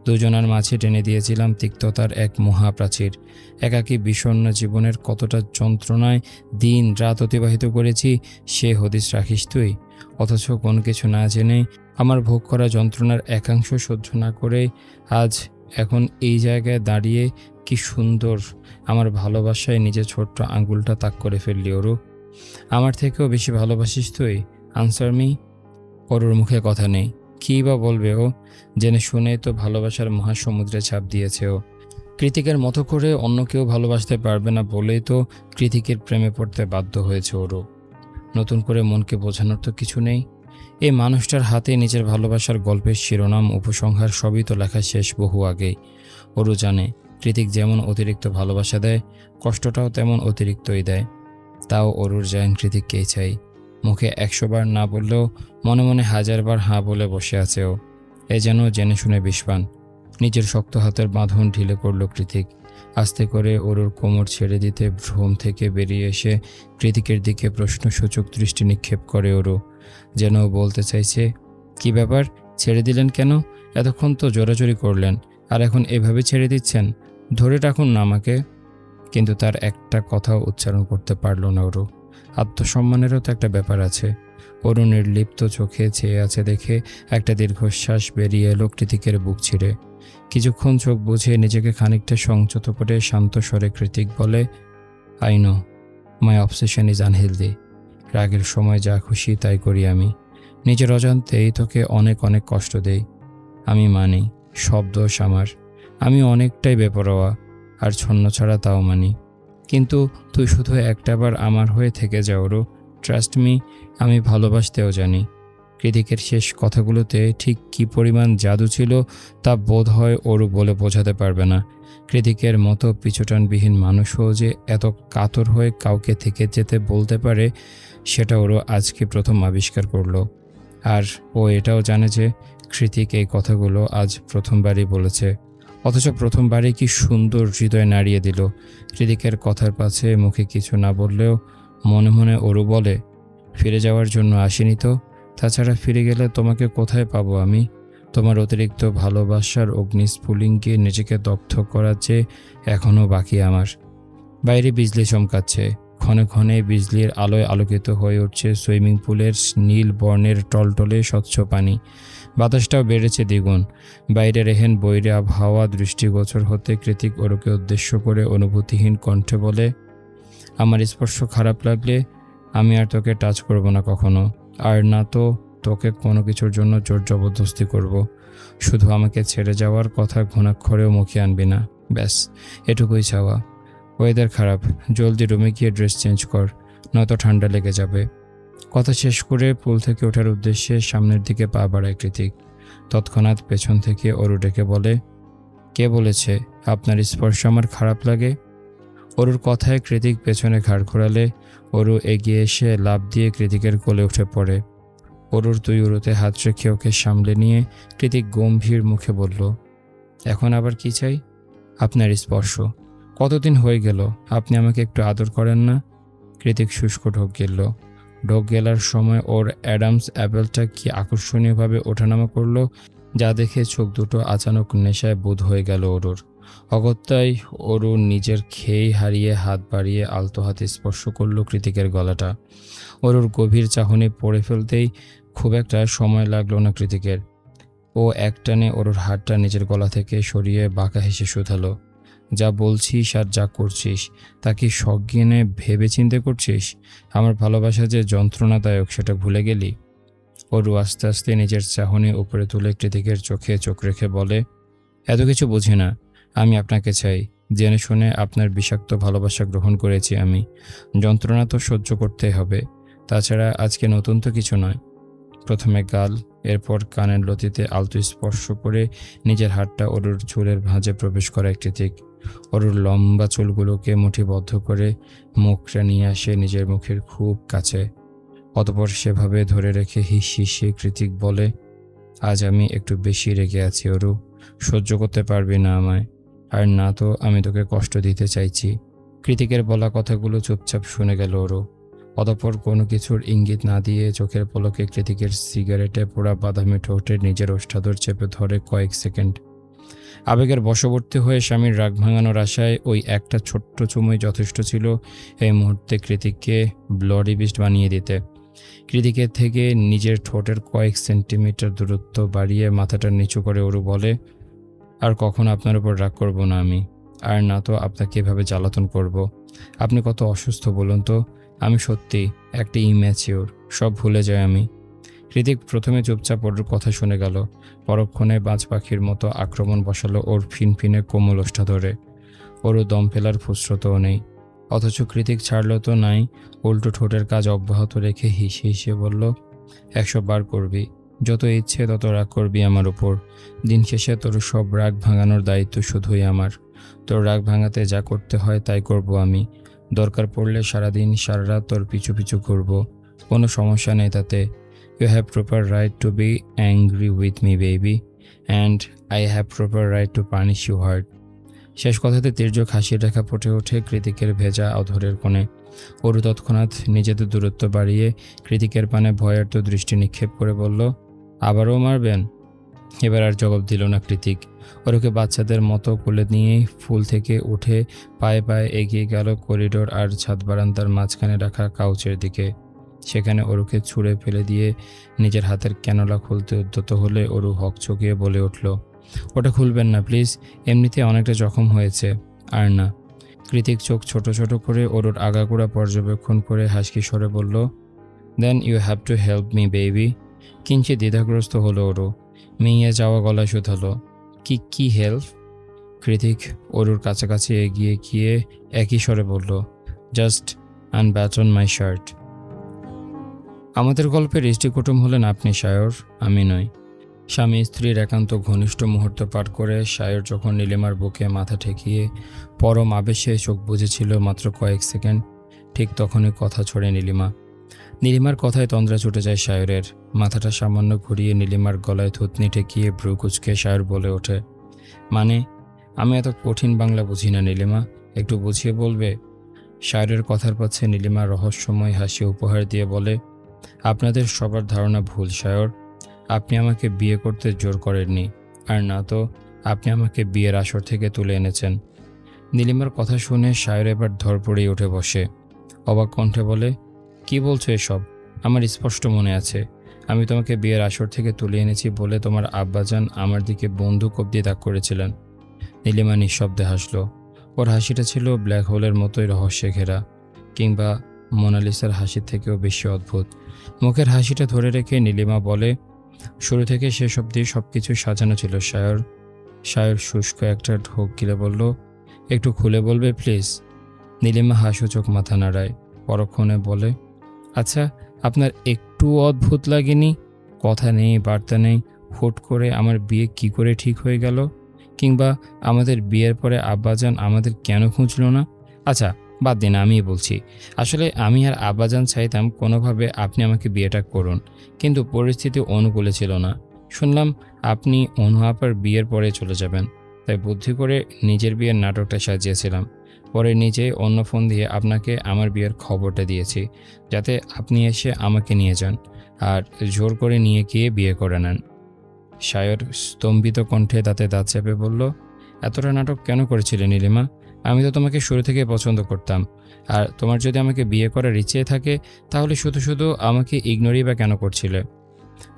দুজনার মাঝে টেনে দিয়েছিলাম তিক্ততার এক মহাপ্রাচীর। একাকী বিষণ্ণ জীবনের কতটা যন্ত্রণায় দিন রাত অতিবাহিত করেছি সে হদিস রাখিস তুই? অথচ কোনো কিছু না জেনে, আমার ভোগ করা যন্ত্রণার একাংশ সহ্য না করে আজ এখন এই জায়গায় দাঁড়িয়ে কি সুন্দর আমার ভালোবাসায় নিজের ছোট্ট আঙ্গুলটা তাক করে ফেললি অরু। আমার থেকেও বেশি ভালোবাসিস তুই? Answer me. অরুর মুখে কথা নেই। কী বা বলবে ও? জেনে শুনে তো ভালোবাসার মহাসমুদ্রে ছাপ দিয়েছে ও। কৃতিকের মতো করে অন্য কেউ ভালোবাসতে পারবে না বলেই তো কৃতিকের প্রেমে পড়তে বাধ্য হয়েছে ওরও। নতুন করে মনকে বোঝানোর তো কিছু নেই। এই মানুষটার হাতে নিজের ভালোবাসার গল্পের শিরোনাম, উপসংহার সবই তো লেখা শেষ বহু আগেই। ওরও জানে কৃতিক যেমন অতিরিক্ত ভালোবাসা দেয়, কষ্টটাও তেমন অতিরিক্তই দেয়। তাও অরুর জায়েন কৃতিককেই চাই। মুখে 100 বার না বললেও মনে মনে 1000 বার হাঁ বলে বসে আছে ও। এ যেন জেনে শুনে বিষপান। নিজের শক্ত হাতের বাঁধন ঢিলে করল কৃতিক। আস্তে করে অরুর কোমর ছেড়ে দিতে ভ্রম থেকে বেরিয়ে এসে কৃতিকের দিকে প্রশ্নসূচক দৃষ্টি নিক্ষেপ করে অরু। যেন বলতে চাইছে, কি ব্যাপার, ছেড়ে দিলেন কেন? এতক্ষণ তো জোরাজোরি করলেন, আর এখন এভাবে ছেড়ে দিচ্ছেন? ধরে রাখুন না আমাকে। কিন্তু তার একটা কথাও উচ্চারণ করতে পারল না অরু। আত্মসম্মানেরও তো একটা ব্যাপার আছে। অরু নির্লিপ্ত চোখে চেয়ে আছে দেখে একটা দীর্ঘশ্বাস বেরিয়ে এলো কৃতিকের বুক ছিঁড়ে। কিছুক্ষণ চোখ বুঝে নিজেকে খানিকটা সংযত করে শান্ত স্বরে কৃতিক বলে, I know my obsession is unhealthy. রাগের সময় যা খুশি তাই করি আমি। নিজের অজান্তেই তোকে অনেক অনেক কষ্ট দেই। আমি মানি সব দোষ আমার। আমি অনেকটাই বেপরোয়া আর ছন্ন ছাড়া, তাও মানি। কিন্তু তুই শুধু একটাবার আমার হয়ে থেকে যাও ওরু। ট্রাস্ট মি, আমি ভালোবাসতেও জানি। কৃতিকের শেষ কথাগুলোতে ঠিক কী পরিমাণ জাদু ছিল তা বোধ হয় ওরু বলে বোঝাতে পারবে না। কৃতিকের মতো পিছুটানবিহীন মানুষও যে এত কাতর হয়ে কাউকে থেকে যেতে বলতে পারে, সেটা ওরও আজকে প্রথম আবিষ্কার করলো। আর ও এটাও জানে যে কৃতিক এই কথাগুলো আজ প্রথমবারই বলেছে, অথচ প্রথমবারই কি সুন্দর হৃদয় নাড়িয়ে দিল। কৃতিকের কথার পাছে মুখে কিছু না বললেও মনে মনে ওরু বলে, ফিরে যাওয়ার জন্য আসিনি তো। তাছাড়া ফিরে গেলে তোমাকে কোথায় পাবো আমি? তোমার অতিরিক্ত ভালোবাসার অগ্নিস্ফুলিঙ্গে নিজেকে দগ্ধ করার চেয়ে এখনও বাকি আমার। বাইরে বিজলি চমকাচ্ছে। ক্ষণে ক্ষণে বিজলির আলোয় আলোকিত হয়ে উঠছে সুইমিং পুলের নীল বর্ণের টলটলে স্বচ্ছ পানি। বাতাসটাও বেড়েছে দ্বিগুণ। বাইরে রেহেন বৈরে আবহাওয়া দৃষ্টিগোচর হতে কৃতিক ওরকে উদ্দেশ্য করে অনুভূতিহীন কণ্ঠে বলে, আমার স্পর্শ খারাপ লাগলে আমি আর তোকে টাচ করব না কখনো, আর না তো তোকে কোনো কিছুর জন্য জোর জবরদস্তি করব। শুধু আমাকে ছেড়ে যাওয়ার কথা ঘুণাক্ষরেও মুখে আনবি না, ব্যাস এটুকুই চাওয়া। ওয়েদার খারাপ, জলদি রুমে গিয়ে ড্রেস চেঞ্জ কর, নয়তো ঠান্ডা লেগে যাবে। কথা শেষ করে পুল থেকে ওঠার উদ্দেশ্যে সামনের দিকে পা বাড়ায় কৃতিক। তৎক্ষণাৎ পেছন থেকে অরু ডেকে বলে, কে বলেছে আপনার স্পর্শ আমার খারাপ লাগে? অরুর কথায় কৃতিক পেছনে ঘাড় ঘোরালে অরু এগিয়ে এসে লাফ দিয়ে কৃতিকের কোলে উঠে পড়ে। অরুর দুই উরুতে হাত রেখে ওকে সামলে নিয়ে কৃতিক গম্ভীর মুখে বলল, এখন আবার কি চাই? আপনার স্পর্শ। কতদিন হয়ে গেল আপনি আমাকে একটু আদর করেন না? কৃতিক শুষ্ক ঢোক গেল। ঢোক গেলার সময় ওর অ্যাডামস অ্যাপেলটা কি আকর্ষণীয়ভাবে ওঠানামা করলো, যা দেখে চোখ দুটো আচানক নেশায় বোধ হয়ে গেল অরুর। অগত্যাই অরু নিজের খেই হারিয়ে হাত বাড়িয়ে আলতো হাতে স্পর্শ করল কৃতিকের গলাটা। অরুর গভীর চাহনি পড়ে ফেলতেই খুব একটা সময় লাগলো না কৃতিকের। ও একটানে অরুর হাতটা নিজের গলা থেকে সরিয়ে বাঁকা হেসে শুধালো, যা বলছিস আর যা করছিস তা কি সজ্ঞানে ভেবে চিন্তে করছিস? আমার ভালোবাসা যে যন্ত্রণাদায়ক সেটা ভুলে গেলি? অরু আস্তে আস্তে নিজের চাহনি উপরে তুলে কৃতিকের চোখে চোখ রেখে বলে, এত কিছু বুঝি না, আমি আপনাকে চাই, জেনে শুনে আপনার বিষাক্ত ভালোবাসা গ্রহণ করেছি আমি। যন্ত্রণা তো সহ্য করতেই হবে। তাছাড়া আজকে নতুন তো কিছু নয়। প্রথমে গাল, এরপর কানের লতিতে আলতো স্পর্শ করে নিজের হাতটা অরুর চুলের ভাঁজে প্রবেশ করায় কৃতিক। অরুর লম্বা চুলগুলোকে মুঠিবদ্ধ করে মুখটা নিয়ে আসে নিজের মুখের খুব কাছে। অতঃপর সেভাবে ধরে রেখে হিস হিসে কৃতিক বলে, আজ আমি একটু বেশি রেগে আছি অরু। সহ্য করতে পারবি না আমায়। আর না তো আমি তোকে কষ্ট দিতে চাইছি। কৃতিকের বলা কথাগুলো চুপচাপ শুনে গেল অরু। অতঃপর কোনো কিছুর ইঙ্গিত না দিয়ে চোখের পলকে কৃতিকের সিগারেটে পোড়া বাদামি ঠোঁটে নিজের ওষ্ঠাধর চেপে ধরে কয়েক সেকেন্ড। আবেগের বশবর্তী হয়ে স্বামীর রাগ ভাঙানোর আশায় ওই একটা ছোট্ট চুমুই যথেষ্ট ছিল এই মুহূর্তে কৃতিককে ব্লডি বিস্ট বানিয়ে দিতে। কৃতিকের থেকে নিজের ঠোঁটের কয়েক সেন্টিমিটার দূরত্ব বাড়িয়ে মাথাটা নিচু করে অরু বলে, আর কখনো আপনার উপর রাগ করব না আমি। আর না তো আপনাকে এভাবে জ্বালাতন করব। আপনি কত অসুস্থ বলুন তো। আমি সত্যি একটা ইম্যাচিওর, সব ভুলে যাই আমি। কৃতিক প্রথমে চুপচাপ ওর কথা শুনে গেল, পরক্ষণে বাজ পাখির মতো আক্রমণ বসালো ওর ফিনফিনে কোমল ওষ্ঠা ধরে। ওরও দম ফেলার ফুসরতও নেই। অথচ কৃতিক ছাড়ল তো নাই, উল্টো ঠোঁটের কাজ অব্যাহত রেখে হিসে হিসে বলল, 100 বার করবি, যত ইচ্ছে তত রাগ করবি আমার উপর। দিন শেষে তোর সব রাগ ভাঙানোর দায়িত্ব শুধুই আমার। তোর রাগ ভাঙাতে যা করতে হয় তাই করব আমি। দরকার পড়লে সারাদিন সারা রাত তোর পিছু পিছু করব, কোনো সমস্যা নেই তাতে। You have proper right to be angry with me, baby, and I have proper right to punish you hard. শেষ কথাতে তীর্যক হাসির রেখা ফুটে ওঠে কৃতিকের ভেজা অধরের কোণে। অরু তৎক্ষণাৎ নিজেদের দূরত্ব বাড়িয়ে কৃতিকের পানে ভয়ার্ত দৃষ্টি নিক্ষেপ করে বলল, আবারও মারবেন? এবার আর জবাব দিল না কৃতিক। অরুকে বাচ্চাদের মতো কোলে নিয়ে ফুল থেকে উঠে পায়ে পায়ে এগিয়ে গেল করিডোর আর ছাদ বারান্দার মাঝখানে রাখা কাউচের দিকে। সেখানে অরুকে ছুঁড়ে ফেলে দিয়ে নিজের হাতের ক্যানোলা খুলতে উদ্যত হলে অরু হকচকিয়ে বলে উঠল, ওটা খুলবেন না প্লিজ, এমনিতে অনেকটা জখম হয়েছে। আর না। কৃতিক চোখ ছোট ছোট করে অরুর আগাগোড়া পর্যবেক্ষণ করে হাসকি স্বরে বলল, then you have to help me baby. কিঞ্চিত দ্বিধাগ্রস্ত হলো অরু, মেয়ে যাওয়া গলায় শুধালো, কি হেল্প? কৃতিক অরুর কাছাকাছি এগিয়ে গিয়ে একই স্বরে বলল, জাস্ট আনব্যাটন মাই শার্ট। আমাদের গল্পের ইষ্টিকুটুম হলেন আপনি সায়র, আমি নই। স্বামী স্ত্রীর একান্ত ঘনিষ্ঠ মুহূর্ত পার করে সায়র যখন নীলিমার বুকে মাথা ঠেকিয়ে পরম আবেশে চোখ বুঝেছিল মাত্র কয়েক সেকেন্ড, ঠিক তখনই কথা ছড়ে নীলিমা। নীলিমার কথায় তন্দ্রা ছুটে যায় সায়রের। মাথাটা সামান্য ঘুরিয়ে নীলিমার গলায় থুতনি ঠেকিয়ে ভ্রু কুচকে সায়র বলে ওঠে, মানে আমি এত কঠিন বাংলা বুঝি না নীলিমা, একটু বুঝিয়ে বলবে? সায়রের কথার পাচ্ছে নীলিমা রহস্যময় হাসি উপহার দিয়ে বলে, আপনাদের সবার ধারণা ভুল সায়র। আপনি আমাকে বিয়ে করতে জোর করেননি, আর না তো আপনি আমাকে বিয়ের আসর থেকে তুলে এনেছেন। নীলিমার কথা শুনে সায়র এবার ধরপড়েই উঠে বসে। অবাক কণ্ঠে বলে, কি বলছো এসব? আমার স্পষ্ট মনে আছে আমি তোমাকে বিয়ের আসর থেকে তুলে এনেছি বলে তোমার আব্বাজান আমার দিকে বন্দুক অব্দি তাক করেছিলেন। নীলিমা নিঃশব্দে হাসল। ওর হাসিটা ছিল ব্ল্যাক হোলের মতোই রহস্যে ঘেরা, কিংবা মোনালিসার হাসির থেকেও বেশি অদ্ভুত। মুখের হাসিটা ধরে রেখে নীলিমা বলে, শুরু থেকে শেষ অবধি সব কিছু সাজানো ছিল সায়র। সায়র শুষ্ক একটা ঢোক গিলে বলল, একটু খুলে বলবে প্লিজ? নীলিমা হাসূচক মাথা নাড়ায়, পরক্ষণে বলে, আচ্ছা আপনার একটু অদ্ভুত লাগেনি? কথা নেই, বার্তা নেই, হুট করে আমার বিয়ে কি করে ঠিক হয়ে গেল? কিংবা আমাদের বিয়ের পরে আব্বাজান আমাদের কেন খুঁজল না? আচ্ছা বাদ দিন, আমিই বলছি। আসলে আমি আর আব্বাজান চাইতাম কোনোভাবে আপনি আমাকে বিয়েটা করুন, কিন্তু পরিস্থিতি অনুকূলে ছিল না। শুনলাম আপনি অনু আপার বিয়ের পরে চলে যাবেন, তাই বুদ্ধি করে নিজের বিয়ের নাটকটা সাজিয়েছিলাম। পরে নিজেই অন্য ফোন দিয়ে আপনাকে আমার বিয়ের খবরটা দিয়েছি, যাতে আপনি এসে আমাকে নিয়ে যান আর জোর করে নিয়ে গিয়ে বিয়ে করে নেন। সায়র স্তম্ভিত কণ্ঠে দাঁতে দাঁত চেপে বলল, এতটা নাটক কেন করেছিলে নীলিমা? আমি তো তোমাকে শুরু থেকে পছন্দ করতাম, আর তোমার যদি আমাকে বিয়ে করার ইচ্ছে থাকে তাহলে শুধু শুধু আমাকে ইগনোরই বা কেন করছিলে?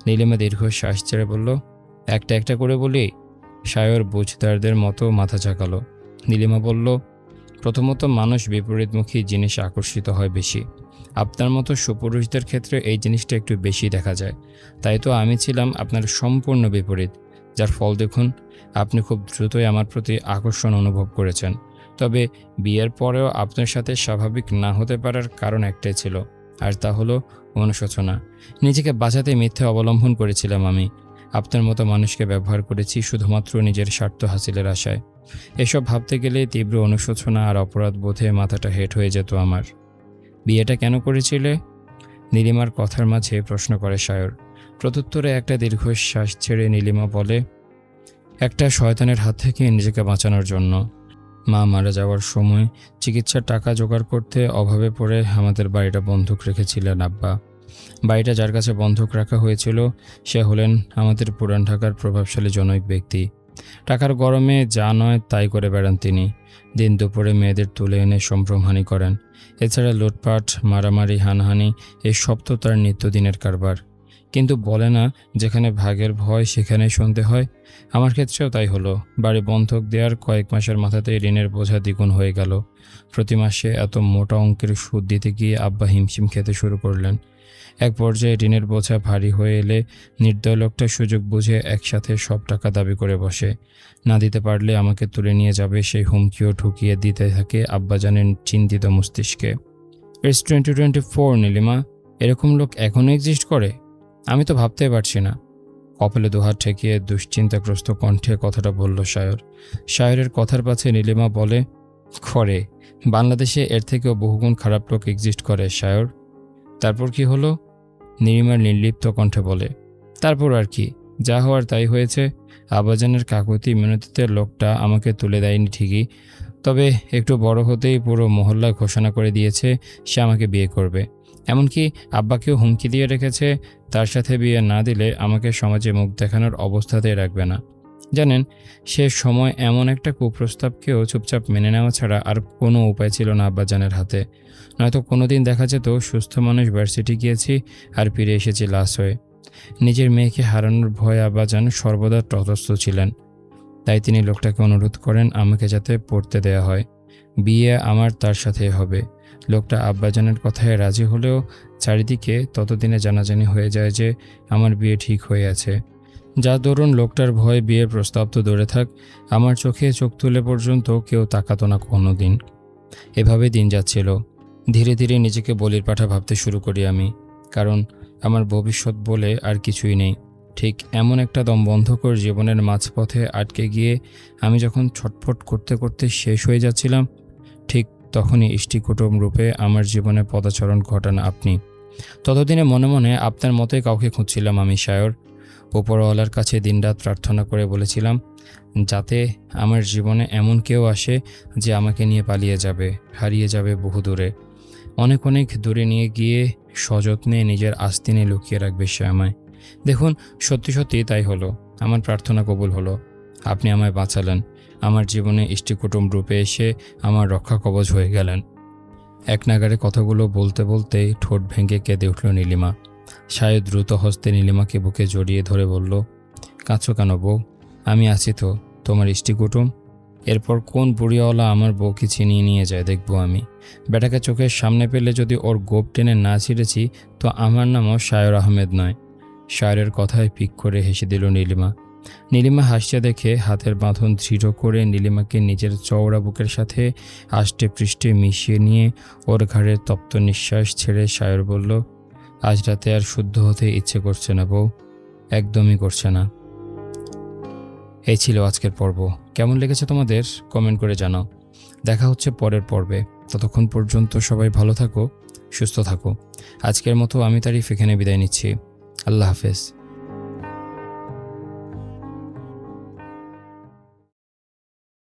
নীলিমা দীর্ঘ শ্বাস ছেড়ে বলল, একটা একটা করে বলি। সায়র বুঝদারদের মতো মাথা ঝাঁকালো। নীলিমা বলল, প্রথমত মানুষ বিপরীতমুখী জিনিসে আকর্ষিত হয় বেশি। আপনার মতো সুপুরুষদের ক্ষেত্রে এই জিনিসটা একটু বেশি দেখা যায়। তাই তো আমি ছিলাম আপনার সম্পূর্ণ বিপরীত, যার ফল দেখুন, আপনি খুব দ্রুতই আমার প্রতি আকর্ষণ অনুভব করেছেন। তবে বিয়ের পরেও আপনার সাথে স্বাভাবিক না হতে পারার কারণ একটাই ছিল, আর তা হলো অনুশোচনা। নিজেকে বাঁচাতে মিথ্যে অবলম্বন করেছিলাম আমি। আপনার মতো মানুষকে ব্যবহার করেছি শুধুমাত্র নিজের স্বার্থ হাসিলের আশায়। এসব ভাবতে গেলে তীব্র অনুশোচনা আর অপরাধ বোধে মাথাটা হেঁট হয়ে যেত আমার। বিয়েটা কেন করেছিলে? নীলিমার কথার মাঝে প্রশ্ন করে সায়র। প্রত্যুত্তরে একটা দীর্ঘশ্বাস ছেড়ে নীলিমা বলে, একটা শয়তানের হাত থেকে নিজেকে বাঁচানোর জন্য। মা মারা যাওয়ার সময় চিকিৎসার টাকা জোগাড় করতে অভাবে পড়ে আমাদের বাড়িটা বন্ধক রেখেছিলেন আব্বা। বাড়িটা যার কাছে বন্ধক রাখা হয়েছিল সে হলেন আমাদের পুরান ঢাকার প্রভাবশালী জনৈক ব্যক্তি। টাকার গরমে যা নয় তাই করে বেড়ান তিনি। দিন দুপুরে মেয়েদের তুলে এনে সম্ভ্রমহানি করেন। এছাড়া লুটপাট, মারামারি, হানাহানি এসব তো তার নিত্যদিনের কারবার। কিন্তু বলে না, যেখানে ভাগের ভয় সেখানেই শুনতে হয়। আমার ক্ষেত্রেও তাই হলো। বাড়ি বন্ধক দেওয়ার কয়েক মাসের মাথাতেই ঋণের বোঝা দ্বিগুণ হয়ে গেল। প্রতি মাসে এত মোটা অঙ্কের সুদ দিতে গিয়ে আব্বা হিমশিম খেতে শুরু করলেন। এক পর্যায়ে ঋণের বোঝা ভারী হয়ে এলে নির্দয় লোকটা সুযোগ বুঝে একসাথে সব টাকা দাবি করে বসে। না দিতে পারলে আমাকে তুলে নিয়ে যাবে সেই হুমকিও ঢুকিয়ে দিতে থাকে আব্বাজানের চিন্তিত মস্তিষ্কে। ইটস 2024 নীলিমা, এরকম লোক এখনও এক্সিস্ট করে? আমি তো ভাবতেই পারছি না। কপালে দুহাত ঠেকিয়ে দুশ্চিন্তাগ্রস্ত কণ্ঠে কথাটা বলল সায়র। সায়রের কথার পাছে নীলিমা বলে, করে। বাংলাদেশে এর থেকেও বহুগুণ খারাপ লোক এক্সিস্ট করে সায়র। তারপর কি হলো? নীলিমার নির্লিপ্ত কণ্ঠে বলে, তারপর আর কি, যা হওয়ার তাই হয়েছে। আব্বাজানের কাকুতি মিনতিতে লোকটা আমাকে তুলে দেয়নি ঠিকই, তবে একটু বড় হতেই পুরো মহল্লা ঘোষণা করে দিয়েছে সে আমাকে বিয়ে করবে। এমনকি আব্বাকেও হুমকি দিয়ে রেখেছে, তার সাথে বিয়ে না দিলে আমাকে সমাজে মুখ দেখানোর অবস্থাতেই রাখবে না। জানেন, সে সময় এমন একটা কুপ্রস্তাবকেও চুপচাপ মেনে নেওয়া ছাড়া আর কোনো উপায় ছিল না আব্বাজানের হাতে। নয়তো কোনোদিন দেখা যেত সুস্থ মানুষ ভার্সিটি গিয়েছি আর ফিরে এসেছি লাশ হয়ে। নিজের মেয়েকে হারানোর ভয়ে আব্বাজান সর্বদা তটস্থ ছিলেন। তাই তিনি লোকটাকে অনুরোধ করেন আমাকে যাতে পড়তে দেয়া হয়। বিয়ে আমার তার সাথে হবে। লোকটা আব্বাজানের কথায় রাজি হলেও চারিদিকে ততদিনে জানাজানি হয়ে যায় যে আমার বিয়ে ঠিক হয়ে আছে। যার দরুন লোকটার ভয়ে বিয়ের প্রস্তাব তো দূরে থাক, আমার চোখে চোখ তুলে পর্যন্ত কেউ তাকাতো না কোনো দিন। এভাবে দিন যাচ্ছিল। ধীরে ধীরে নিজেকে বলির পাঠা ভাবতে শুরু করি আমি, কারণ আমার ভবিষ্যৎ বলে আর কিছুই নেই। ঠিক এমন একটা দমবন্ধকর জীবনের মাঝপথে আটকে গিয়ে আমি যখন ছটফট করতে করতে শেষ হয়ে যাচ্ছিলাম, ঠিক তখনই ইষ্টিকুটুম রূপে আমার জীবনে পদাচরণ ঘটান আপনি। ততদিনে মনে মনে আপনার মতোই কাউকে খুঁজছিলাম আমি সায়র। উপরওয়ালার কাছে দিনরাত প্রার্থনা করে বলেছিলাম যাতে আমার জীবনে এমন কেউ আসে যে আমাকে নিয়ে পালিয়ে যাবে, হারিয়ে যাবে বহু দূরে, অনেক অনেক দূরে নিয়ে গিয়ে সযত্নে নিজের আস্তিনে লুকিয়ে রাখবে সে আমায়। দেখুন, সত্যি সত্যি তাই হলো। আমার প্রার্থনা কবুল হলো। আপনি আমায় বাঁচালেন। আমার জীবনে ইষ্টিকুটুম রূপে এসে আমার রক্ষা কবচ হয়ে গেলেন। এক নাগারে কথাগুলো বলতে বলতেই ঠোঁট ভেঙে কেঁদে উঠল নীলিমা। সায়র দ্রুত হস্তে নীলিমাকে বুকে জড়িয়ে ধরে বলল, কাঁদছো কেন বউ? আমি আছি তো, তোমার ইষ্টিকুটুম। এরপর কোন বুড়িওয়ালা আমার বউকে ছিনিয়ে নিয়ে যায় দেখব আমি। বেটাকে চোখের সামনে পেলে যদি ওর গোপ টেনে না ছিঁড়েছি তো আমার নামও সায়র আহমেদ নয়। সায়রের কথায় পিক করে হেসে দিল নীলিমা। নীলিমা হাসছে দেখে হাতের বাঁধন দৃঢ় করে নীলিমাকে নিজের চওড়া বুকের সাথে আষ্টে পৃষ্ঠে মিশিয়ে নিয়ে ওর ঘাড়ের তপ্ত নিঃশ্বাস ছেড়ে সায়র বলল, আজ রাতে আর শুদ্ধ হতে ইচ্ছে করছে না বউ, একদমই করছে না। এই ছিল আজকের পর্ব। কেমন লেগেছে তোমাদের কমেন্ট করে জানাও। দেখা হচ্ছে পরের পর্বে। ততক্ষণ পর্যন্ত সবাই ভালো থাকো, সুস্থ থাকো। আজকের মতো আমি তারিফ এখানে বিদায় নিচ্ছি। আল্লাহ হাফেজ।